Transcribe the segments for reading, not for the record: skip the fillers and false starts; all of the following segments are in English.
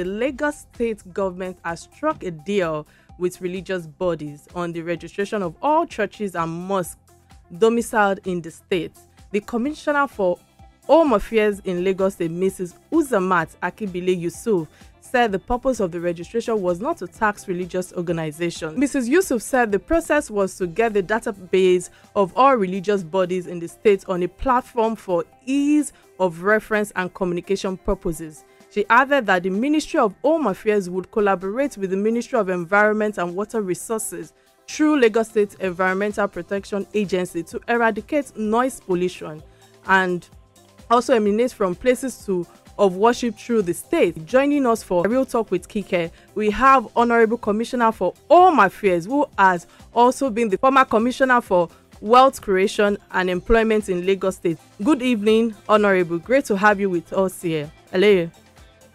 the Lagos state government has struck a deal with religious bodies on the registration of all churches and mosques domiciled in the state. The Commissioner for Home Affairs in Lagos State, Mrs. Uzamat Akinbile-Yussuf, said the purpose of the registration was not to tax religious organizations. Mrs. Yusuf said the process was to get the database of all religious bodies in the state on a platform for ease of reference and communication purposes. She added that the Ministry of Home Affairs would collaborate with the Ministry of Environment and Water Resources through Lagos State Environmental Protection Agency to eradicate noise pollution and also emanate from places of worship through the state. Joining us for Real Talk with Kike, we have Honorable Commissioner for Home Affairs, who has also been the former Commissioner for Wealth Creation and Employment in Lagos State. Good evening, Honorable. Great to have you with us here. Hello.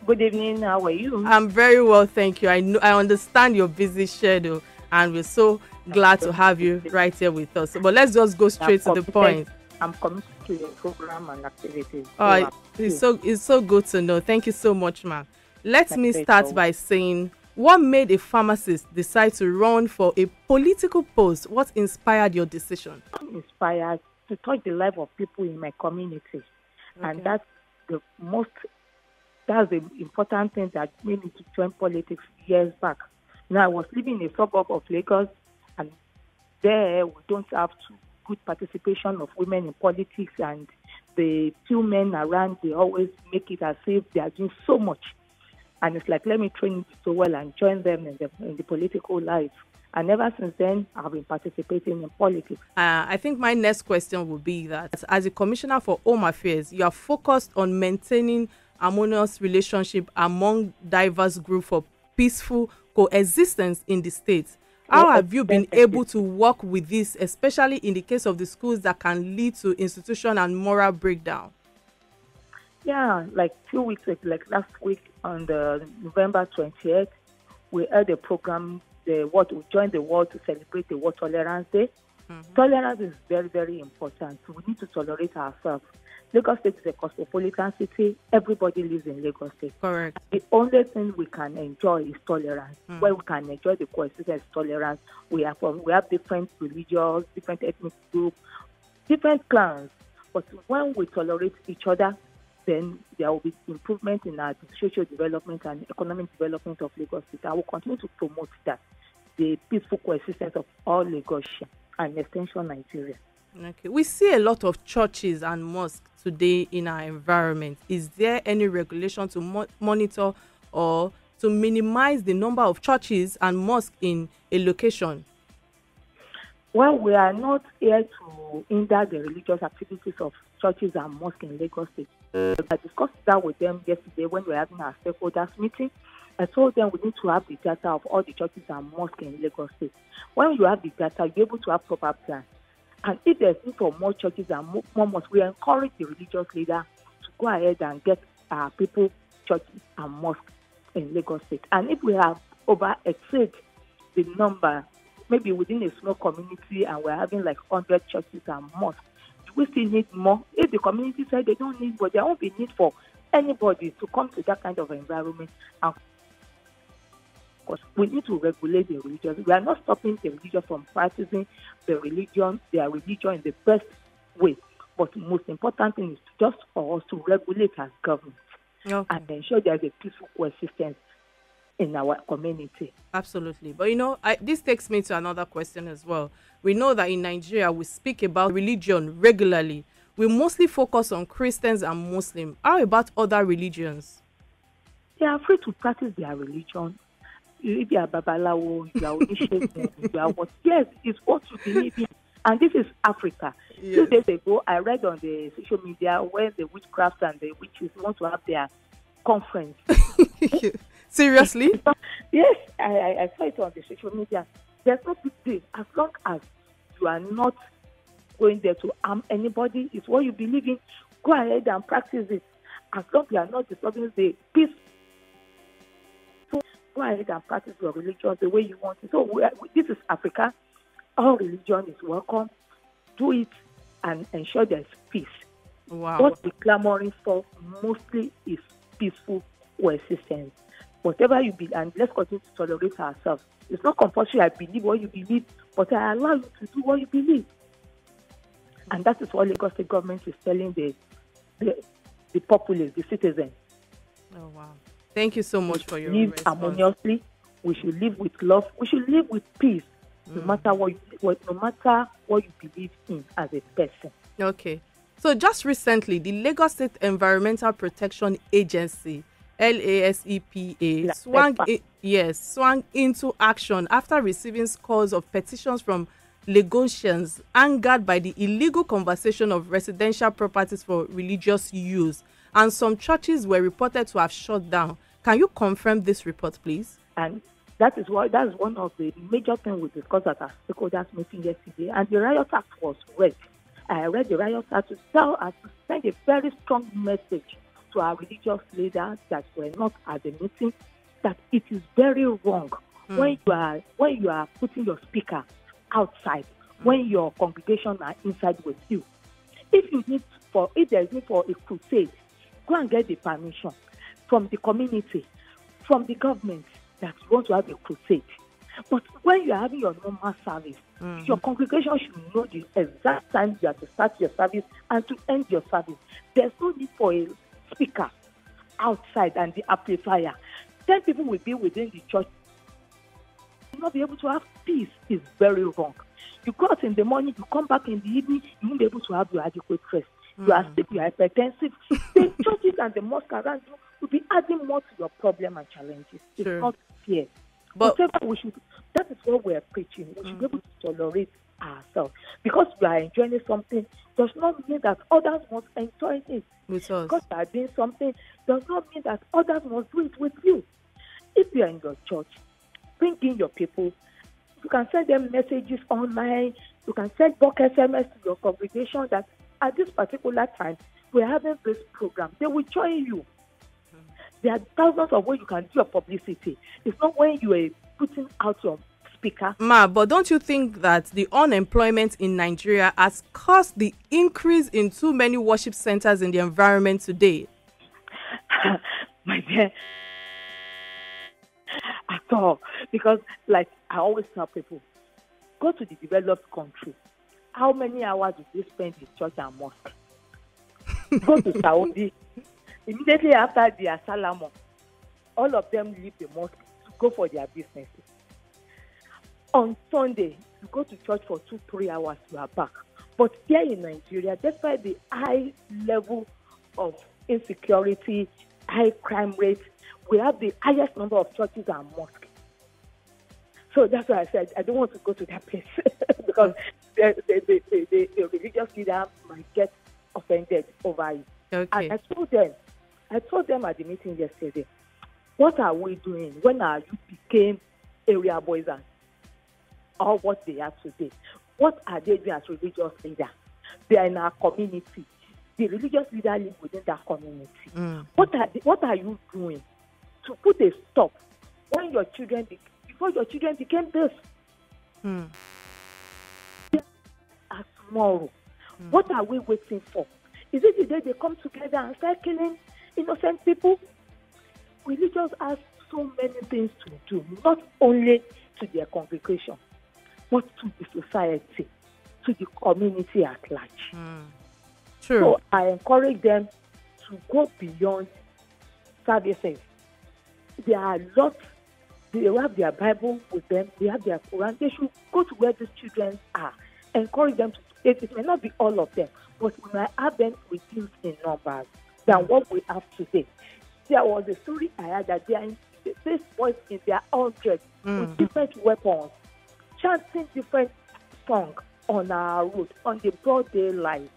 Good evening. How are you? I'm very well, thank you. I understand your busy schedule, and we're so glad to have you right here with us. But let's just go straight to the point. I'm committed to your program and activities. It's so good to know. Thank you so much, ma'am. Let me start by saying, what made a pharmacist decide to run for a political post? What inspired your decision? I'm inspired to touch the life of people in my community, and that's the important thing that made me to join politics years back. Now, I was living in a suburb of Lagos, and there we don't have good participation of women in politics, and the few men around, they always make it as if they are doing so much. And it's like, let me train so well and join them in the political life. And ever since then, I've been participating in politics. I think my next question will be that, as a Commissioner for Home Affairs, you are focused on maintaining harmonious relationship among diverse groups for peaceful coexistence in the state. How have you been able to work with this, especially in the case of the schools that can lead to institutional and moral breakdown? Yeah, like 2 weeks, like last week on the November 20th, we held a program, we joined the world to celebrate the World Tolerance Day. Tolerance is very, very important. We need to tolerate ourselves. Lagos State is a cosmopolitan city. Everybody lives in Lagos State. Correct. The only thing we can enjoy is tolerance. Where we can enjoy the coexistence, tolerance. We have different religions, different ethnic groups, different clans. But when we tolerate each other, then there will be improvement in our social development and economic development of Lagos State. I will continue to promote that, the peaceful coexistence of all Lagosians and extension Nigeria. Okay. We see a lot of churches and mosques today in our environment. Is there any regulation to monitor or to minimize the number of churches and mosques in a location? Well, we are not here to hinder the religious activities of churches and mosques in Lagos State. I discussed that with them yesterday when we were having our stakeholders meeting. I told them we need to have the data of all the churches and mosques in Lagos State. When you have the data, you're able to have proper plans. And if there's need for more churches and more mosques, we encourage the religious leader to go ahead and get people, churches and mosques in Lagos State. And if we have exceed the number, maybe within a small community, and we're having like 100 churches and mosques, we still need more. If the community said they don't need, but there won't be need for anybody to come to that kind of environment. And we need to regulate the religion. We are not stopping the religion from practicing their religion in the best way. But the most important thing is just for us to regulate as government and ensure there is a peaceful coexistence in our community. Absolutely. But this takes me to another question as well. We know that in Nigeria, we speak about religion regularly. We mostly focus on Christians and Muslims. How about other religions? They are free to practice their religion. If you are Babalawo, you are Onishegun, you are what? Yes, it's what you believe in. And this is Africa. Yes. 2 days ago, I read on the social media where the witchcraft and the witches want to have their conference. Seriously? Yes, I saw it on the social media. There's no big deal. As long as you are not going there to harm anybody, it's what you believe in, go ahead and practice it. As long as you are not disturbing the peace, go ahead and practice your religion the way you want it. So this is Africa. All religion is welcome. Do it and ensure there's peace. Wow. What we're clamoring for mostly is peaceful coexistence. whatever you believe, and let's continue to tolerate ourselves. It's not compulsory. I believe what you believe, but I allow you to do what you believe. And that is what Lagos State government is telling the populace, the citizens. Oh, wow. Thank you so much for your live response. Harmoniously. We should live with love. We should live with peace, no matter what you believe in as a person. Okay. So just recently, the Lagos State Environmental Protection Agency, LASEPA, swung into action after receiving scores of petitions from Lagosians angered by the illegal conservation of residential properties for religious use, and some churches were reported to have shut down. Can you confirm this report, please? And that's one of the major things we discussed at our stakeholders meeting yesterday. And the Riot Act was read. I read the Riot Act to tell us to send a very strong message to our religious leaders that were not at the meeting, that it is very wrong when you are putting your speaker outside, when your congregation are inside with you. If there is need for a crusade, go and get the permission from the community, from the government, that you want to have a crusade. But when you are having your normal service, your congregation should know the exact time you have to start your service and to end your service. There's no need for a speaker outside and the amplifier. 10 people will be within the church. You will not be able to have peace. Is very wrong. You go out in the morning, you come back in the evening, you won't be able to have your adequate rest. You are sick, you are hypertensive. The churches and the mosques around you will be adding more to your problem and challenges. It's not fair. But that is what we are preaching. We should be able to tolerate ourselves. Because we are enjoying something does not mean that others must enjoy it. Because you are doing something does not mean that others must do it with you. If you are in your church, bring in your people. You can send them messages online. You can send bulk SMS to your congregation that at this particular time, we're having this program. They will join you. There are thousands of ways you can do your publicity. It's not when you are putting out your speaker. But don't you think that the unemployment in Nigeria has caused the increase in too many worship centers in the environment today? My dear, at all. Because, like I always tell people, go to the developed country. How many hours do they spend in church and mosque? Go to Saudi. Immediately after their Salamo, all of them leave the mosque to go for their businesses. On Sunday, you go to church for 2-3 hours, you are back. But here in Nigeria, despite the high level of insecurity, high crime rate, we have the highest number of churches and mosques. So that's why I said I don't want to go to that place because the religious leader might get offended over it. Okay. And I told them at the meeting yesterday, what are we doing when our youth became area boys or what they are today? What are they doing as religious leaders? They are in our community. The religious leader live within that community. What are you doing to put a stop when your children before your children became this? As tomorrow. What are we waiting for? Is it the day they come together and start killing innocent people? Religions have so many things to do, not only to their congregation, but to the society, to the community at large. True. So I encourage them to go beyond services. There are lots. They have their Bible with them. They have their Quran. They should go to where these children are. Encourage them to. It may not be all of them, but we might have them reduced in numbers than what we have today. There was a story I had that these boys in their hundreds with different weapons, chanting different songs on our road, on the broad daylight.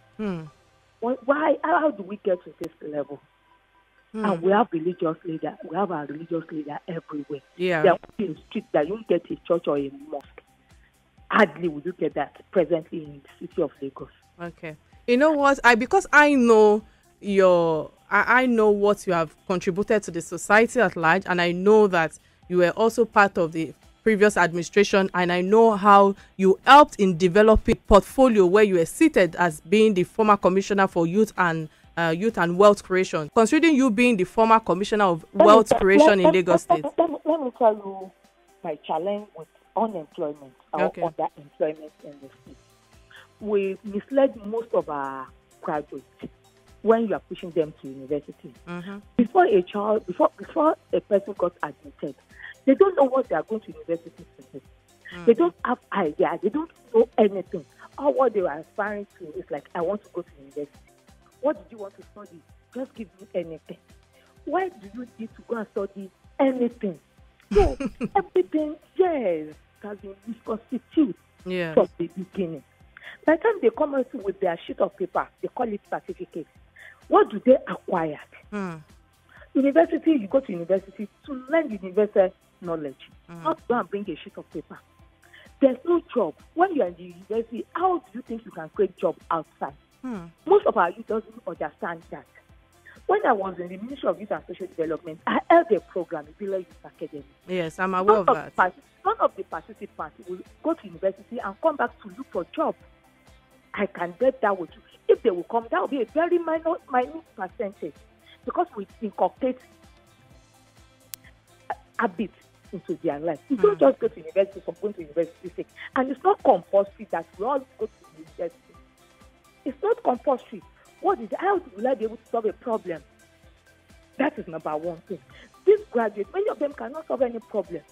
Why? How do we get to this level? And we have religious leaders. We have our religious leader everywhere. Yeah. There are in the street that you don't get a church or a mosque. Hardly will you get that presently in the city of Lagos. Okay. You know what? Because I know I know what you have contributed to the society at large, and I know that you were also part of the previous administration, and I know how you helped in developing a portfolio where you were seated as being the former commissioner for youth and Youth and Wealth Creation. Considering you being the former Commissioner of Wealth Creation in Lagos State. Let me tell you my challenge with unemployment or underemployment in the state. We misled most of our graduates when you are pushing them to university. Before a person got admitted, they don't know what they are going to university to do. They don't have idea. They don't know anything. All what they are aspiring to is like, I want to go to university. What did you want to study? Just give me anything. Why do you need to go and study anything? So everything, yes, has been misconstituted from the beginning. By the time they come out with their sheet of paper, they call it certificate. What do they acquire? University, you go to university to learn universal knowledge, not go and bring a sheet of paper. There's no job. When you're in the university, how do you think you can create job outside? Most of our youth doesn't understand that. When I was in the Ministry of Youth and Social Development, I held a program, Youth Academy. Yes, I'm aware of that. None of the participants will go to university and come back to look for job. I can bet that with you. If they will come, that will be a very minute percentage, because we inculcate habits into their life. You don't just go to university for going to university sake. And it's not compulsory that we all go to university. It's not compulsory. How will I be able to solve a problem? That is number one thing. These graduates, many of them cannot solve any problem.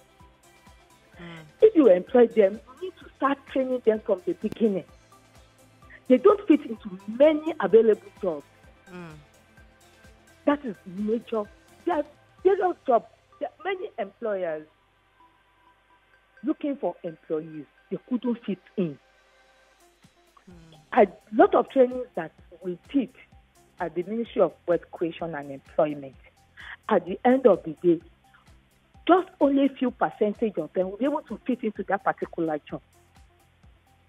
If you employ them, you need to start training them from the beginning. They don't fit into many available jobs. That is major. There are various jobs. There are many employers looking for employees. They couldn't fit in. A lot of trainings that we did at the Ministry of Wealth Creation and Employment, at the end of the day, just only a few percentage of them will be able to fit into that particular job.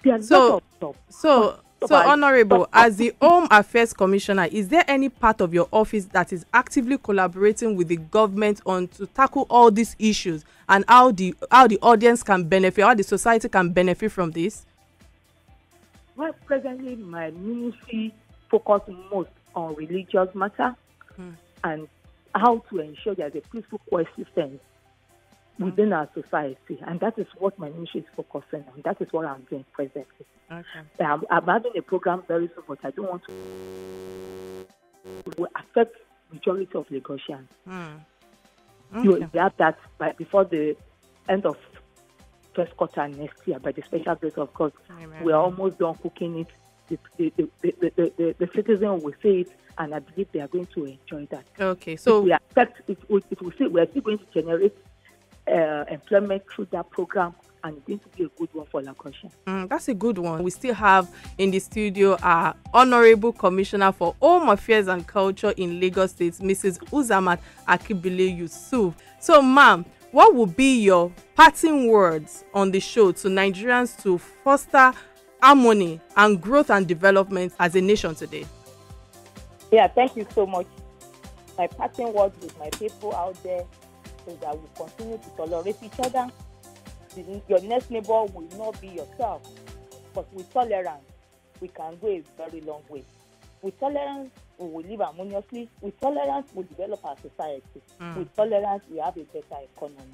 There are lots of jobs. So, Honorable, as the Home Affairs Commissioner, is there any part of your office that is actively collaborating with the government on to tackle all these issues, and how the audience can benefit, how the society can benefit from this? Well, presently, my ministry focuses most on religious matter and how to ensure there's a peaceful coexistence within our society, and that is what my ministry is focusing on. That is what I'm doing presently. Okay. I'm having a program very soon, but I don't want to. It will affect majority of Lagosians. You have that before the end of first quarter next year, by the special grace of God. Amen. We are almost done cooking it. The citizens will see it, and I believe they are going to enjoy that. Okay, so we expect it will see we are still going to generate employment through that program, and it's going to be a good one for Lagosians. That's a good one. We still have in the studio our Honorable Commissioner for Home Affairs and Culture in Lagos State, Mrs. Uzamat Akinbile-Yussuf. So, ma'am, what would be your parting words on the show to Nigerians to foster harmony and growth and development as a nation today? Yeah, thank you so much. My parting words with my people out there is that we continue to tolerate each other. Your next neighbor will not be yourself, but with tolerance, we can go a very long way. With tolerance, we will live harmoniously. With tolerance, we develop our society. With tolerance, we have a better economy.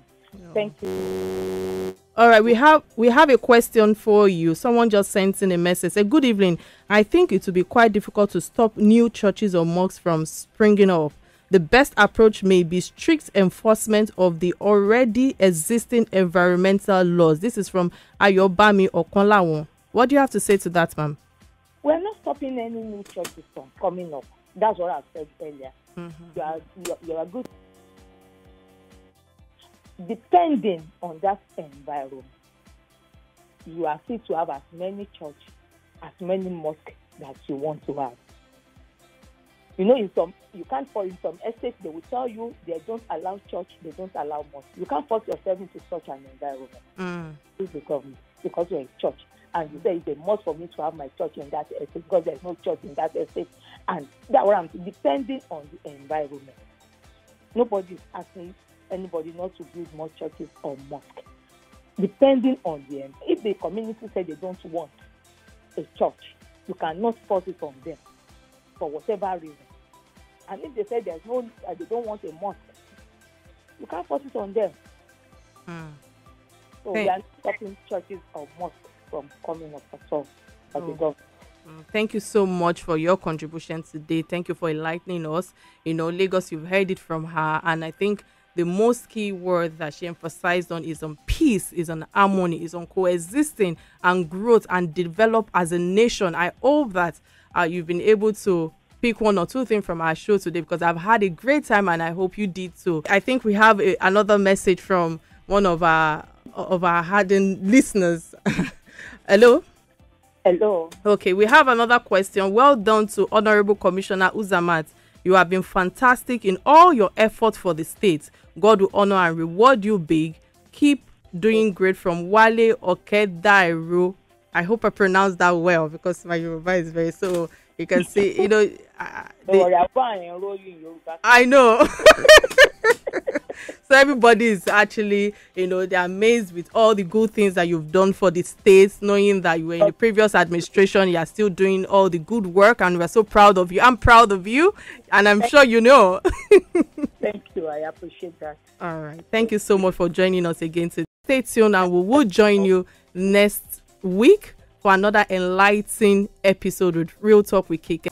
Thank you. All right, we have a question for you. Someone just sent in a message. Say, good evening. I think it will be quite difficult to stop new churches or mosques from springing up. The best approach may be strict enforcement of the already existing environmental laws. This is from Ayobami Okonlawon. What do you have to say to that, ma'am? We're not stopping any new churches from coming up. That's what I said earlier. You are good. Depending on that environment, you are free to have as many churches, as many mosques that you want to have. You know, in some estates, they will tell you they don't allow church, they don't allow mosque. You can't force yourself into such an environment. It's the government, because you're a church. And you say it's a must for me to have my church in that estate because there's no church in that estate. And that's what I'm saying, depending on the environment. Nobody is asking anybody not to build more churches or mosques. Depending on the end. If the community say they don't want a church, you cannot force it on them for whatever reason. And if they say they don't want a mosque, you can't force it on them. So we are not stopping churches or mosques from coming up at all as a government. Thank you so much for your contribution today. Thank you for enlightening us. Lagos, you've heard it from her. And I think the most key word that she emphasized on is on peace, is on harmony, is on coexisting and growth and develop as a nation. I hope that you've been able to pick one or two things from our show today, because I've had a great time and I hope you did too. I think we have another message from one of our hardened listeners. Hello? Hello. Okay, we have another question. Well done to Honorable Commissioner Uzamat. You have been fantastic in all your efforts for the state. God will honor and reward you big. Keep doing great, from Wale Okedairu. I hope I pronounced that well, because my Yoruba is very, so you can see, I know. So everybody is actually, they're amazed with all the good things that you've done for the states, knowing that you were in the previous administration, you are still doing all the good work, and we're so proud of you. I'm proud of you, and I'm sure you know. Thank you. I appreciate that. All right. Thank you so much for joining us again today. Stay tuned, and we will join you next week for another enlightening episode with Real Talk with Kike.